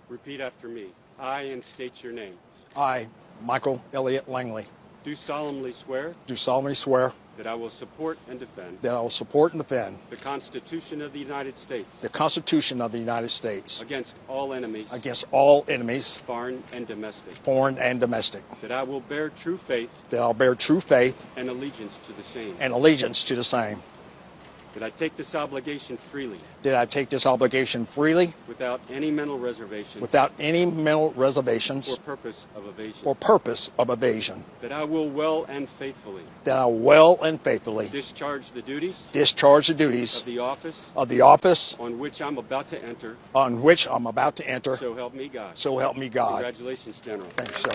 Repeat after me. I, and state your name. I, Michael Elliott Langley, Do solemnly swear do solemnly swear that I will support and defend that I will support and defend the Constitution of the United States the Constitution of the United States against all enemies, foreign and domestic, that I will bear true faith that I'll bear true faith and allegiance to the same, and allegiance to the same, that I take this obligation freely that I take this obligation freely without any mental reservation without any mental reservations or purpose of evasion, or purpose of evasion, that I will well and faithfully that I will well and faithfully discharge the duties discharge the duties of the office on which I'm about to enter, so help me God. so help me God. Congratulations, General. Thank you, sir.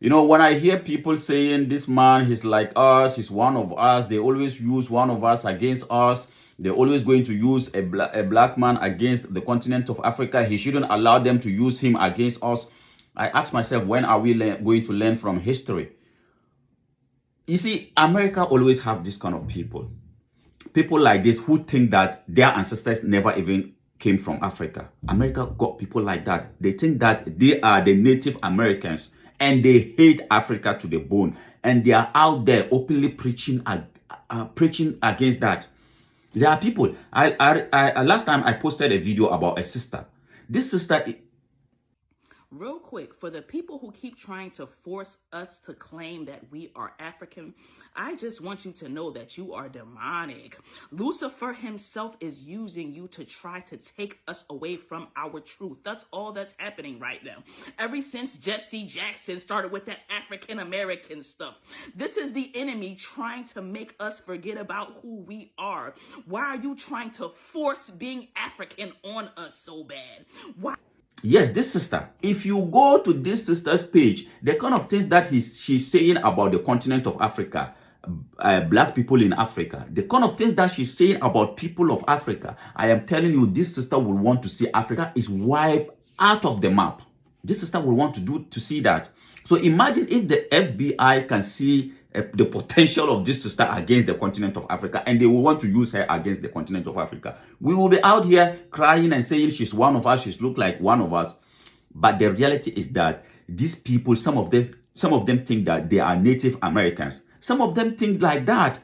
You know, when I hear people saying this man, he's like us, he's one of us, they always use one of us against us. They're always going to use a black man against the continent of Africa. He shouldn't allow them to use him against us. I ask myself, when are we going to learn from history? You see, America always have this kind of people. People like this who think that their ancestors never even came from Africa. America got people like that. They think that they are the Native Americans and they hate Africa to the bone. And they are out there openly preaching against that. There are people. Last time I posted a video about a sister. This sister... Real quick, for the people who keep trying to force us to claim that we are African, I just want you to know that you are demonic. Lucifer himself is using you to try to take us away from our truth. That's all that's happening right now. Ever since Jesse Jackson started with that African American stuff, this is the enemy trying to make us forget about who we are. Why are you trying to force being African on us so bad? Why? Yes, this sister. If you go to this sister's page, the kind of things that she's saying about the continent of Africa, black people in Africa, the kind of things that she's saying about people of Africa, I am telling you, this sister will want to see Africa is wiped out of the map. This sister will want to see that. So imagine if the FBI can see the potential of this sister against the continent of Africa, and they will want to use her against the continent of Africa. We will be out here crying and saying she's one of us, she's look like one of us. But the reality is that these people, some of them think that they are Native Americans. Some of them think like that.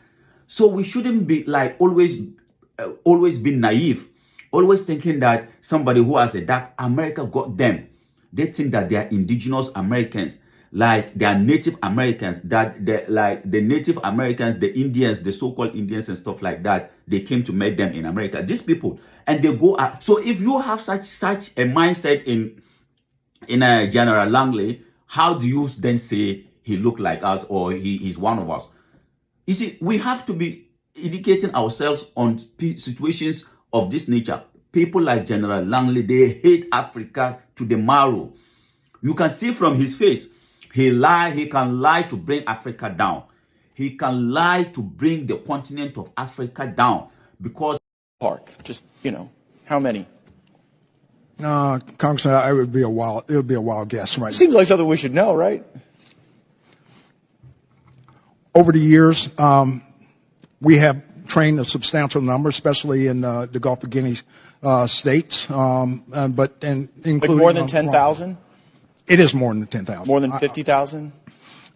So we shouldn't be like always be naive, always thinking that somebody who has a dark America got them. They think that they are indigenous Americans, like they are Native Americans, that the Native Americans, the Indians, the so-called Indians and stuff like that, they came to meet them in America. These people, and they go out. So if you have such a mindset in General Langley, how do you then say he looked like us or he is one of us? You see, we have to be educating ourselves on situations of this nature. People like General Langley, they hate Africa to the marrow. You can see from his face, he can lie to bring Africa down. He can lie to bring the continent of Africa down because... Park, just, you know, how many? Congressman, it would be a wild guess, right? Seems like something we should know, right? Over the years, we have trained a substantial number, especially in the Gulf of Guinea states, including like more than 10,000. It is more than 10,000. More than 50,000.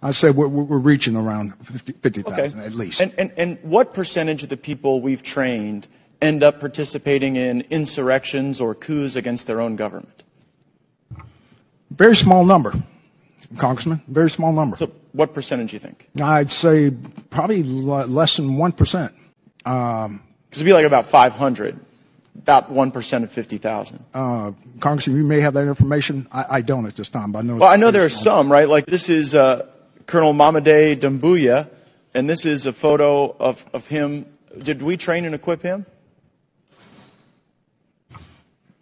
I say we're reaching around 50,000 okay. at least. And what percentage of the people we've trained end up participating in insurrections or coups against their own government? Very small number, Congressman. Very small number. So what percentage do you think? I'd say probably less than 1%. Because it'd be like about 500. About 1% of 50,000. Congressman, you may have that information. I don't at this time, but I know. Well, I know there are some, right? Like this is Colonel Mamadi Doumbouya, and this is a photo of him. Did we train and equip him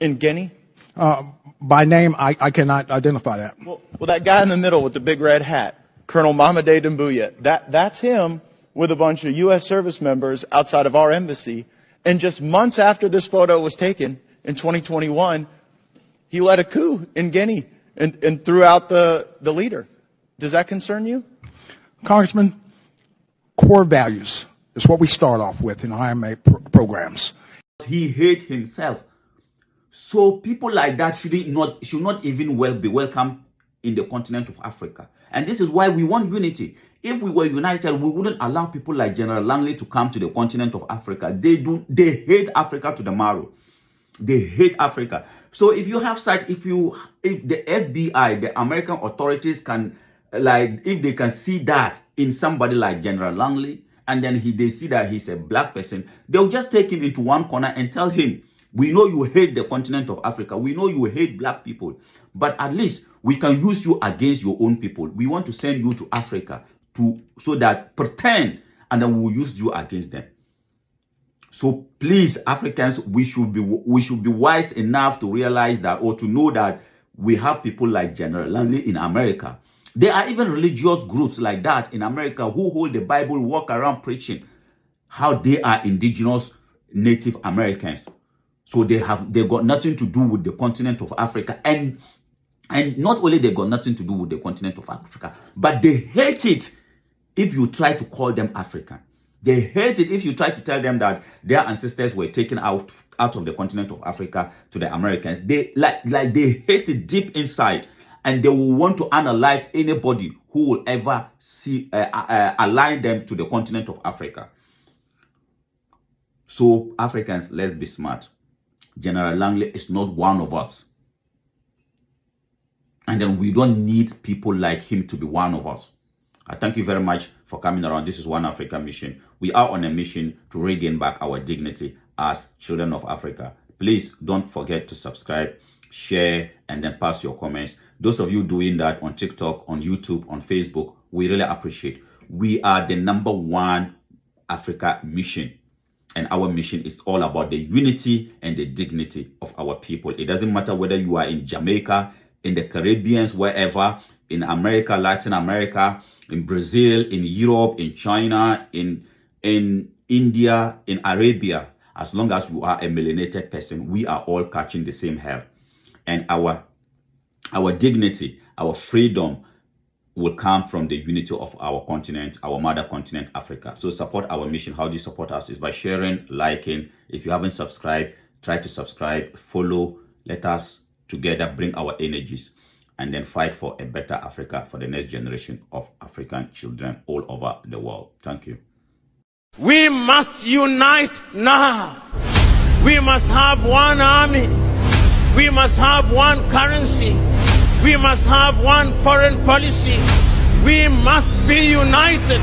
in Guinea? By name, I cannot identify that. Well, that guy in the middle with the big red hat, Colonel Mamadi Doumbouya, that's him with a bunch of U.S. service members outside of our embassy. And just months after this photo was taken in 2021, he led a coup in Guinea and threw out the leader. Does that concern you? Congressman, core values is what we start off with in IMA programs. He hates himself. So people like that should not even be welcome in the continent of Africa. And this is why we want unity. If we were united, we wouldn't allow people like General Langley to come to the continent of Africa. They hate Africa to the marrow. They hate Africa. So if you have such, if the FBI, the American authorities can, like, if they can see that in somebody like General Langley, and then they see that he's a black person, they'll just take him into one corner and tell him, we know you hate the continent of Africa. We know you hate black people, but at least we can use you against your own people. We want to send you to Africa so that pretend, and then we'll use you against them. So please, Africans, we should be wise enough to realize that, or to know that we have people like General Langley in America. There are even religious groups like that in America who hold the Bible, walk around preaching how they are indigenous Native Americans. So they got nothing to do with the continent of Africa. And not only they got nothing to do with the continent of Africa, but they hate it if you try to call them African. They hate it if you try to tell them that their ancestors were taken out of the continent of Africa to the Americans. They they hate it deep inside, and they will want to unalive anybody who will ever align them to the continent of Africa. So Africans, let's be smart. General Langley is not one of us. And then we don't need people like him to be one of us. I thank you very much for coming around. This is One Africa Mission. We are on a mission to regain back our dignity as children of Africa. Please don't forget to subscribe, share, and then pass your comments. Those of you doing that on TikTok, on YouTube, on Facebook, we really appreciate. We are the #1 Africa mission. And our mission is all about the unity and the dignity of our people. It doesn't matter whether you are in Jamaica, in the Caribbean, wherever, in America, Latin America, in Brazil, in Europe, in China, in India, in Arabia. As long as you are a melanated person, we are all catching the same hell. And our dignity, our freedom will come from the unity of our continent, our mother continent, Africa. So support our mission. How do you support us? Is by sharing, liking. If you haven't subscribed, try to subscribe, follow. Let us together bring our energies and then fight for a better Africa for the next generation of African children all over the world. Thank you. We must unite now. We must have one army. We must have one currency. We must have one foreign policy. We must be united.